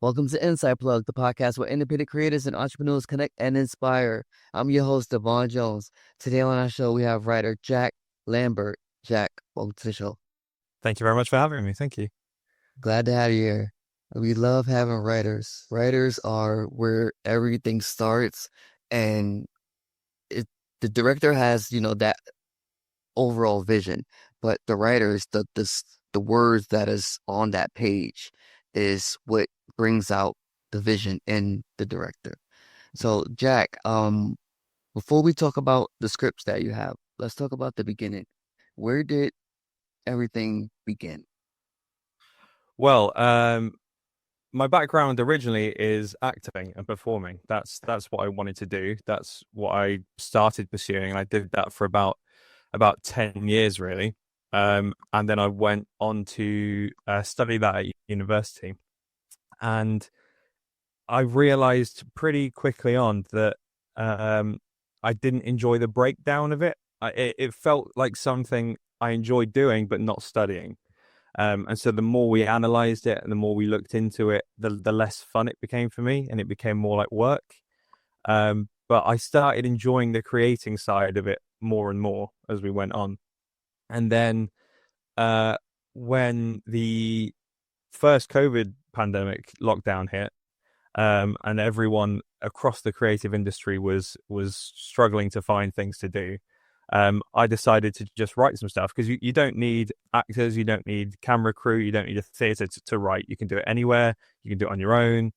Welcome to Inside Plug, the podcast where independent creators and entrepreneurs connect and inspire. I'm your host, Devon Jones. Today on our show, we have writer Jack Lambert. Jack, welcome to the show. Thank you very much for having me. Thank you. Glad to have you here. We love having writers. Writers are where everything starts, and it, the director has, that overall vision, but the writers, the words that is on that page is what brings out the vision in the director. So, Jack, before we talk about the scripts that you have, let's talk about the beginning. Where did everything begin? Well, my background originally is acting and performing. That's what I wanted to do. That's what I started pursuing. I did that for about 10 years, really. And then I went on to study that at university. And I realized pretty quickly on that I didn't enjoy the breakdown of it. It felt like something I enjoyed doing, but not studying. And so the more we analyzed it and the more we looked into it, the less fun it became for me, and it became more like work. But I started enjoying the creating side of it more and more as we went on. And then when the first COVID pandemic lockdown hit, and everyone across the creative industry was struggling to find things to do, I decided to just write some stuff, because you don't need actors, you don't need camera crew, you don't need a theatre to write. You can do it anywhere. You can do it on your own.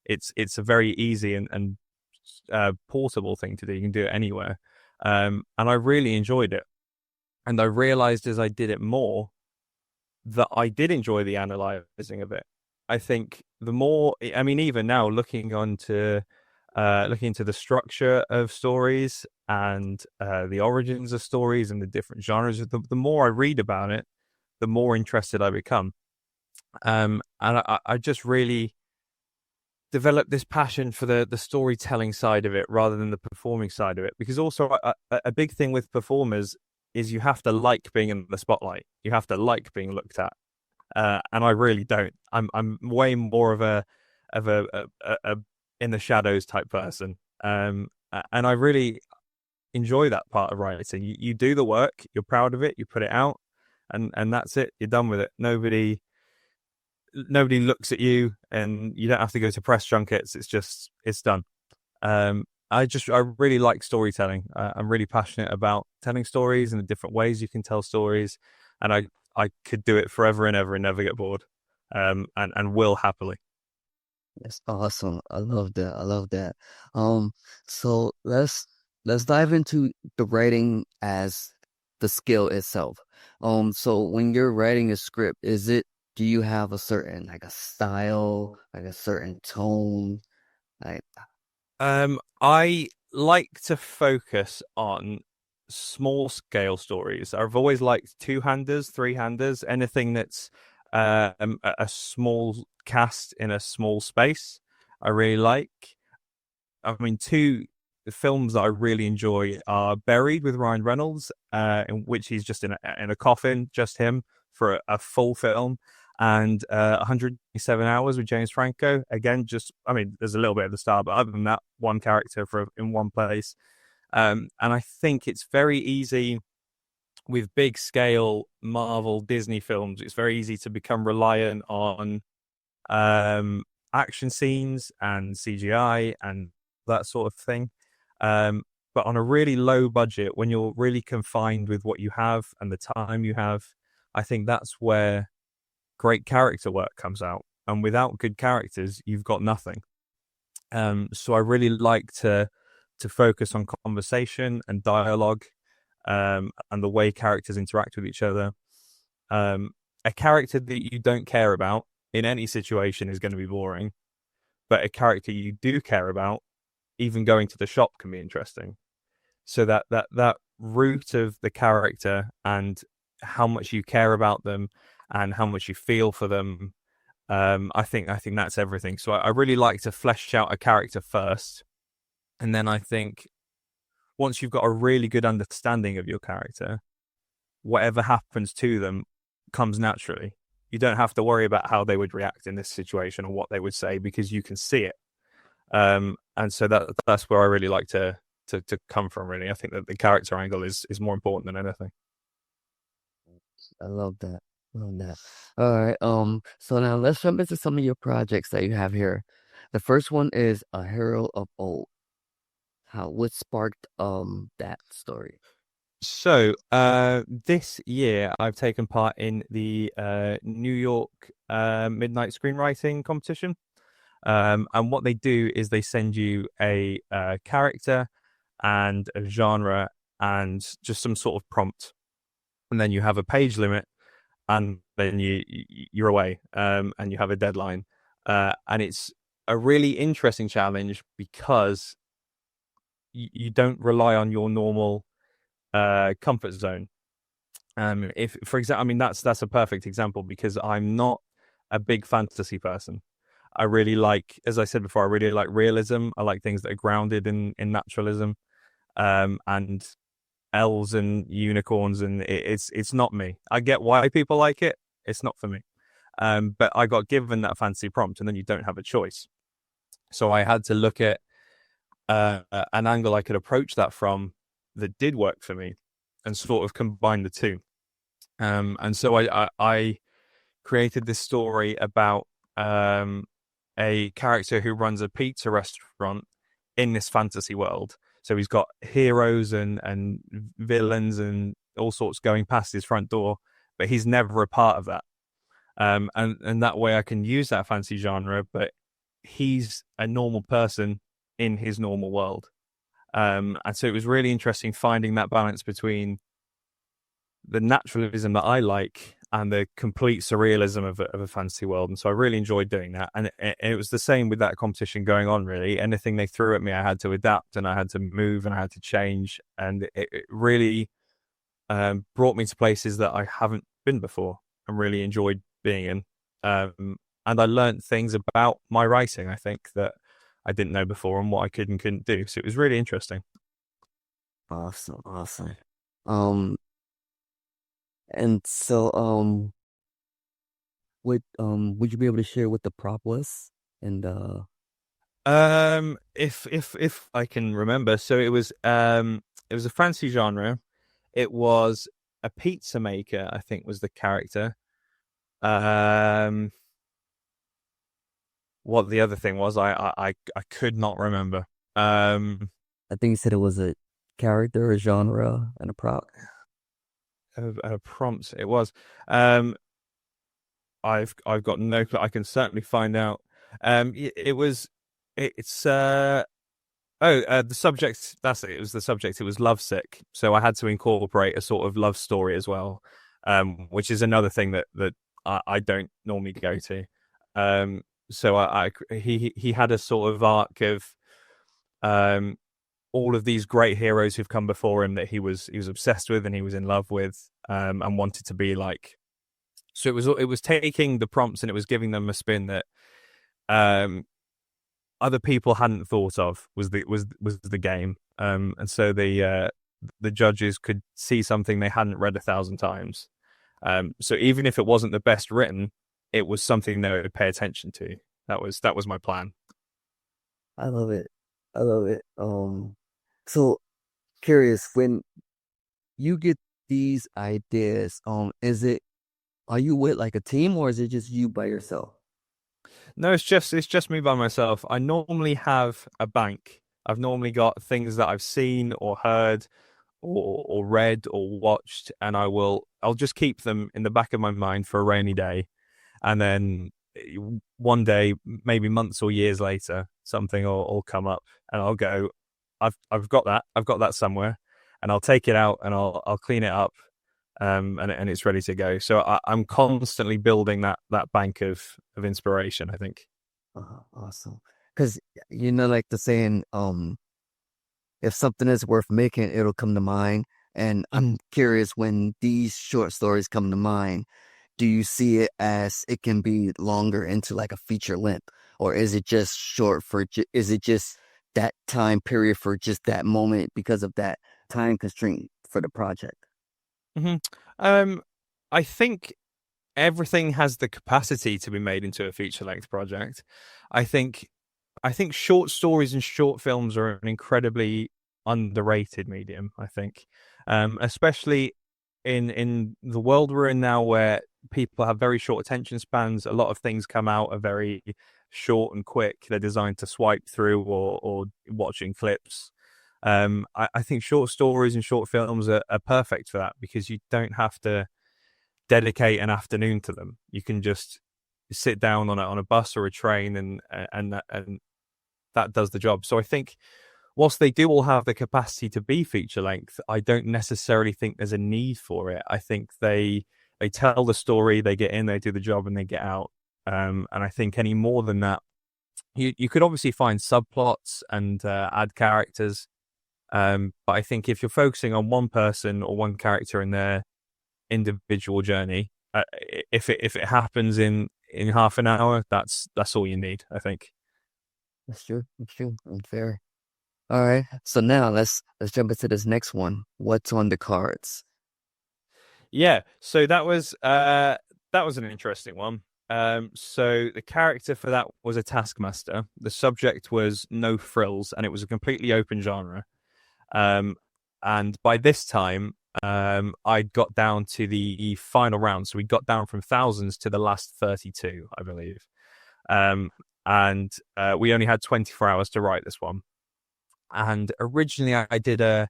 It's a very easy and portable thing to do. You can do it anywhere. And I really enjoyed it. And I realized as I did it more that I did enjoy the analyzing of it. I think the more, I mean, even now looking into the structure of stories and the origins of stories and the different genres, the more I read about it, the more interested I become. And I just really developed this passion for the storytelling side of it rather than the performing side of it. Because also a big thing with performers is you have to like being in the spotlight. You have to like being looked at. And I really don't. I'm way more of a in the shadows type person. And I really enjoy that part of writing. You do the work, you're proud of it, you put it out, and that's it. You're done with it. Nobody looks at you, and you don't have to go to press junkets. It's done. I really like storytelling. I'm really passionate about telling stories and the different ways you can tell stories, and I could do it forever and ever and never get bored. And will happily. That's awesome. I love that. I love that. So let's dive into the writing as the skill itself. So when you're writing a script, do you have a certain, like, a style, like a certain tone? Like, I like to focus on small scale stories. I've always liked two-handers, three-handers, anything that's a small cast in a small space. I really like. I mean, two films that I really enjoy are Buried with Ryan Reynolds, in which he's just in a coffin, just him for a full film, and 107 Hours with James Franco. Again, I mean, there's a little bit at the start, but other than that, one character in one place. And I think it's very easy with big scale Marvel Disney films. It's very easy to become reliant on action scenes and CGI and that sort of thing. But on a really low budget, when you're really confined with what you have and the time you have, I think that's where great character work comes out. And without good characters, you've got nothing. So I really like to focus on conversation and dialogue, and the way characters interact with each other. A character that you don't care about in any situation is going to be boring, but a character you do care about, even going to the shop, can be interesting. So that root of the character and how much you care about them and how much you feel for them, I think that's everything. So I really like to flesh out a character first, and then I think once you've got a really good understanding of your character, whatever happens to them comes naturally. you don't have to worry about how they would react in this situation or what they would say because you can see it. And so that's where I really like to come from. Really, I think that the character angle is more important than anything. I love that. Love that. All right. So now let's jump into some of your projects that you have here. The first one is A Hero of Old. What sparked that story? So this year I've taken part in the New York Midnight Screenwriting competition. And what they do is they send you a character and a genre and just some sort of prompt, and then you have a page limit, and then you're away, and you have a deadline, and it's a really interesting challenge because you don't rely on your normal comfort zone. If, for example, I mean that's a perfect example because I'm not a big fantasy person. I really like, as I said before, I really like realism. I like things that are grounded in naturalism, and elves and unicorns, and it's not me. I get why people like it. It's not for me. But I got given that fantasy prompt, and then you don't have a choice. So I had to look at an angle I could approach that from that did work for me, and sort of combine the two. And so I created this story about a character who runs a pizza restaurant in this fantasy world. So he's got heroes and villains and all sorts going past his front door, but he's never a part of that. And that way I can use that fantasy genre, but he's a normal person in his normal world. And so it was really interesting finding that balance between the naturalism that I like and the complete surrealism of a fantasy world. And so I really enjoyed doing that. And it was the same with that competition going on, really. Anything they threw at me, I had to adapt and I had to move and I had to change. And it really brought me to places that I haven't been before and really enjoyed being in. And I learned things about my writing, I think, that I didn't know before and what I could and couldn't do. So it was really interesting. Awesome, awesome. Um, and so would you be able to share what the prop was? And If I can remember, so it was a fantasy genre. It was a pizza maker, I think was the character. Um, what the other thing was, I could not remember. Um, I think you said it was a character, a genre, and a prop. a prompt it was. Um, I've got no clue. I can certainly find out. It was it's the subject. That's it. It was the subject. It was lovesick. So I had to incorporate a sort of love story as well, which is another thing that I don't normally go to. So he had a sort of arc of um all of these great heroes who've come before him that he was obsessed with and he was in love with, and wanted to be like. So it was taking the prompts and it was giving them a spin that um other people hadn't thought of was the game. And so the judges could see something they hadn't read 1,000 times. So even if it wasn't the best written, it was something they would pay attention to. That was my plan. I love it. I love it. So curious, when you get these ideas, are you with like a team or is it just you by yourself? No, it's just me by myself. I normally have a bank. I've normally got things that I've seen or heard or read or watched, and I'll just keep them in the back of my mind for a rainy day. And then one day, maybe months or years later, something will come up, and I'll go, I've got that somewhere, and I'll take it out and I'll clean it up, and it's ready to go. So I'm constantly building that bank of inspiration, I think. Awesome. Because like the saying, if something is worth making, it'll come to mind. And I'm curious when these short stories come to mind, do you see it as it can be longer into like a feature length, or is it just short is it just that time period for just that moment because of that time constraint for the project? Hmm. Um, I think. everything has the capacity to be made into a feature length project. I think I think short stories and short films are an incredibly underrated medium. I think, especially in the world we're in now, where people have very short attention spans. A lot of things come out are very short and quick. They're designed to swipe through or watching clips. I think short stories and short films are perfect for that because you don't have to dedicate an afternoon to them. You can just sit down on a bus or a train and that does the job. So I think whilst they do all have the capacity to be feature length, I don't necessarily think there's a need for it. I think they tell the story, they get in, they do the job, and they get out. And I think any more than that, you could obviously find subplots and add characters. But I think if you're focusing on one person or one character in their individual journey, if it happens in half an hour, that's all you need, I think. That's true. That's true. That's fair. All right. So now let's jump into this next one. What's on the cards? Yeah, so that was an interesting one. So the character for that was a taskmaster. The subject was no frills, and it was a completely open genre. Um, and by this time, I'd got down to the final round, so we got down from thousands to the last 32, I believe. Um, and we only had 24 hours to write this one. And originally, I did a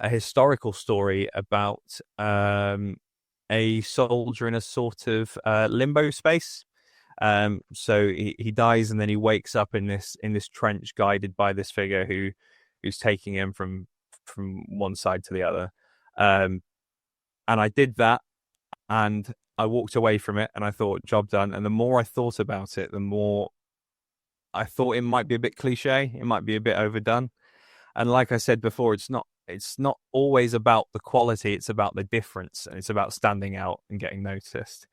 historical story about a soldier in a sort of limbo space. So he dies and then he wakes up in this trench, guided by this figure who's taking him from one side to the other. Um, and I did that, and I walked away from it, and I thought, job done. And the more I thought about it, the more I thought it might be a bit cliche, it might be a bit overdone. And like I said before, it's not always about the quality, it's about the difference, and it's about standing out and getting noticed.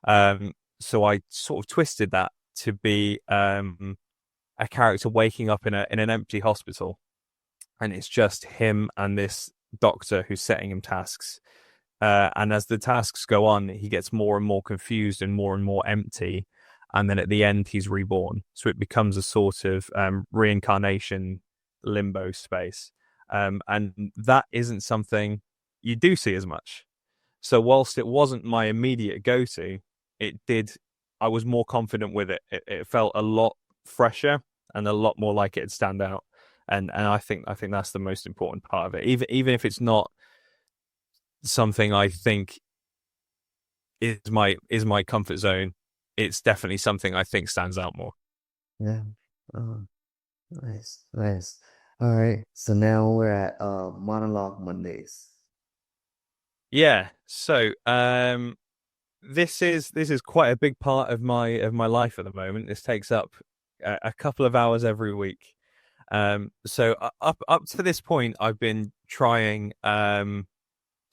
So I sort of twisted that to be a character waking up in an empty hospital, and it's just him and this doctor who's setting him tasks. And as the tasks go on, he gets more and more confused and more empty. And then at the end, he's reborn. So it becomes a sort of reincarnation limbo space. And that isn't something you do see as much. So whilst it wasn't my immediate go-to, it did. I was more confident with it. It felt a lot fresher and a lot more like it'd stand out. And I think that's the most important part of it. Even if it's not something I think is my comfort zone, it's definitely something I think stands out more. Yeah. Oh, nice. Nice. All right. So now we're at Monologue Mondays. Yeah. So this is quite a big part of my life at the moment. This takes up a couple of hours every week. So up to this point, I've been trying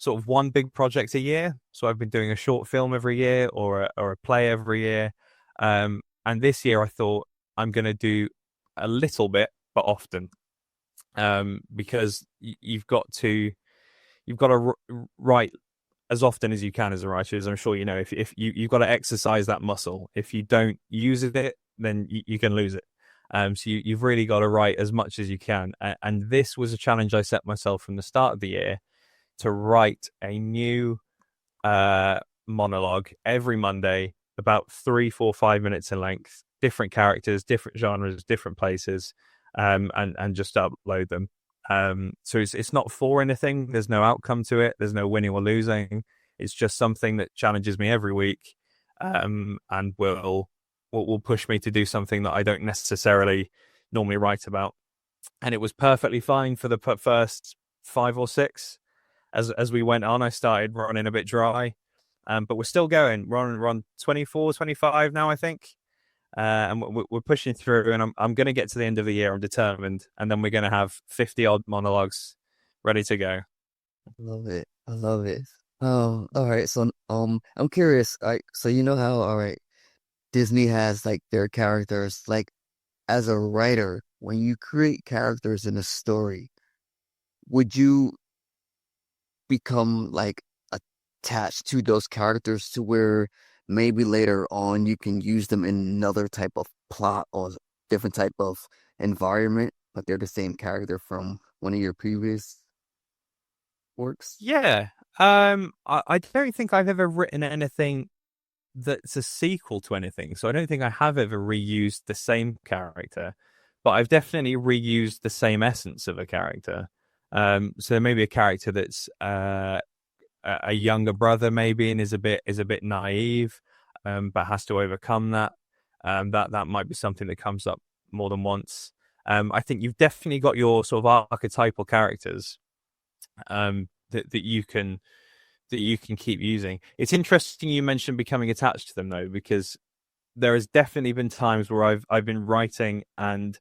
sort of one big project a year. So I've been doing a short film every year or a play every year. And this year I thought I'm going to do a little bit, but often, because you've got to write as often as you can as a writer. As I'm sure you know, if you've got to exercise that muscle. If you don't use it, then you can lose it. So you've really got to write as much as you can. And this was a challenge I set myself from the start of the year to write a new monologue every Monday, about 3, 4, 5 minutes in length, different characters, different genres, different places, and just upload them. So it's not for anything. There's no outcome to it. There's no winning or losing. It's just something that challenges me every week, and will push me to do something that I don't necessarily normally write about. And it was perfectly fine for the first 5 or 6. As we went on, I started running a bit dry, but we're still going. We're on 24, 25 now, I think, and we're pushing through. And I'm going to get to the end of the year. I'm determined, and then we're going to have 50 odd monologues ready to go. I love it. I love it. All right. So I'm curious. Like, so you know how, all right, Disney has like their characters. Like, as a writer, when you create characters in a story, would you become like attached to those characters to where maybe later on you can use them in another type of plot or different type of environment, but they're the same character from one of your previous works. Yeah. I don't think I've ever written anything that's a sequel to anything. So I don't think I have ever reused the same character, but I've definitely reused the same essence of a character. So maybe a character that's a younger brother, maybe, and is a bit naive, but has to overcome that. That might be something that comes up more than once. I think you've definitely got your sort of archetypal characters that you can keep using. It's interesting you mentioned becoming attached to them though, because there has definitely been times where I've been writing and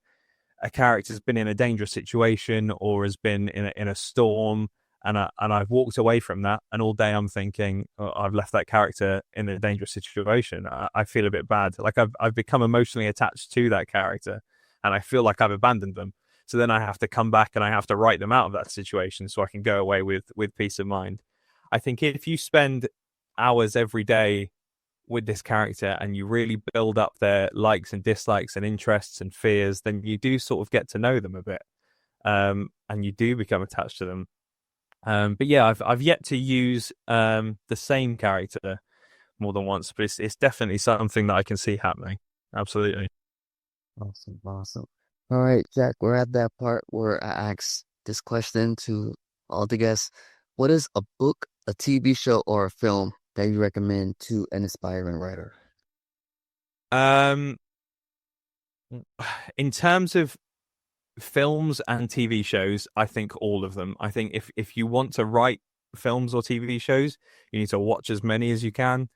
a character's been in a dangerous situation or has been in a storm, and I've walked away from that, and all day I'm thinking, oh, I've left that character in a dangerous situation. I feel a bit bad, like I've become emotionally attached to that character, and I feel like I've abandoned them. So then I have to come back and I have to write them out of that situation so I can go away with peace of mind. I think if you spend hours every day with this character and you really build up their likes and dislikes and interests and fears, then you do sort of get to know them a bit, and you do become attached to them. But yeah, I've yet to use the same character more than once, but it's definitely something that I can see happening. Absolutely. Awesome, awesome. All right, Jack, we're at that part where I ask this question to all the guests. What is a book, a TV show, or a film that you recommend to an aspiring writer? Um, in terms of films and TV shows, I think all of them. I think if you want to write films or TV shows, you need to watch as many as you can.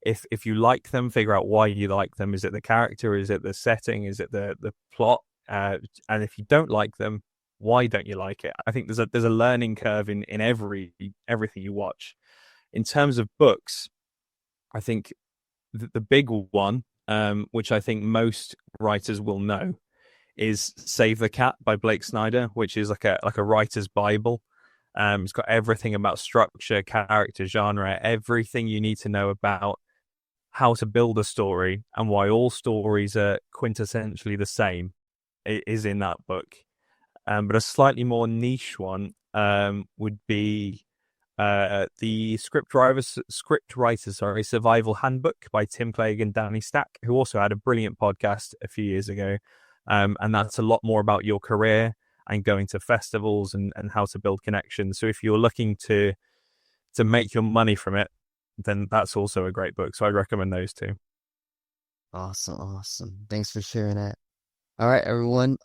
If you like them, figure out why you like them. Is it the character? Is it the setting? Is it the plot? And if you don't like them, why don't you like it? I think there's a learning curve in everything you watch. In terms of books, I think the big one, which I think most writers will know, is Save the Cat by Blake Snyder, which is like a writer's Bible. It's got everything about structure, character, genre, everything you need to know about how to build a story and why all stories are quintessentially the same is in that book. But a slightly more niche one would be the script writers, sorry, Survival Handbook by Tim Clegg and Danny Stack, who also had a brilliant podcast a few years ago. And that's a lot more about your career and going to festivals and how to build connections. So if you're looking to make your money from it, then that's also a great book. So I'd recommend those two. Awesome, awesome. Thanks for sharing that. All right, everyone.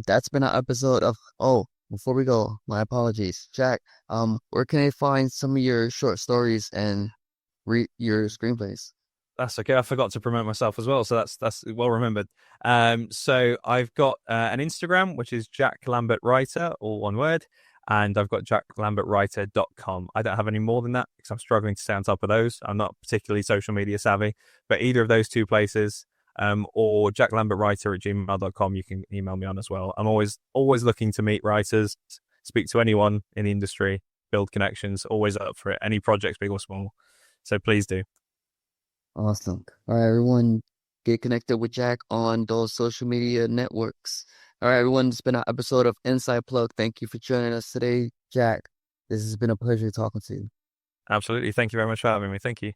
That's been our episode of. Oh, before we go, my apologies, Jack. Where can I find some of your short stories and read your screenplays? That's okay. I forgot to promote myself as well, so that's well remembered. So I've got an Instagram, which is Jack Lambert Writer, all one word, and I've got jacklambertwriter.com. I don't have any more than that because I'm struggling to stay on top of those. I'm not particularly social media savvy, but either of those two places, or jacklambertwriter@gmail.com, you can email me on as well. I'm always looking to meet writers, speak to anyone in the industry, build connections. Always up for it. Any projects, big or small. So please do. Awesome. All right, everyone, get connected with Jack on those social media networks. All right, everyone, it's been an episode of Inside Plug. Thank you for joining us today, Jack. This has been a pleasure talking to you. Absolutely. Thank you very much for having me. Thank you.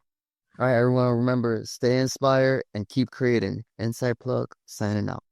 All right, everyone, remember, stay inspired and keep creating. Inside Plug, signing out.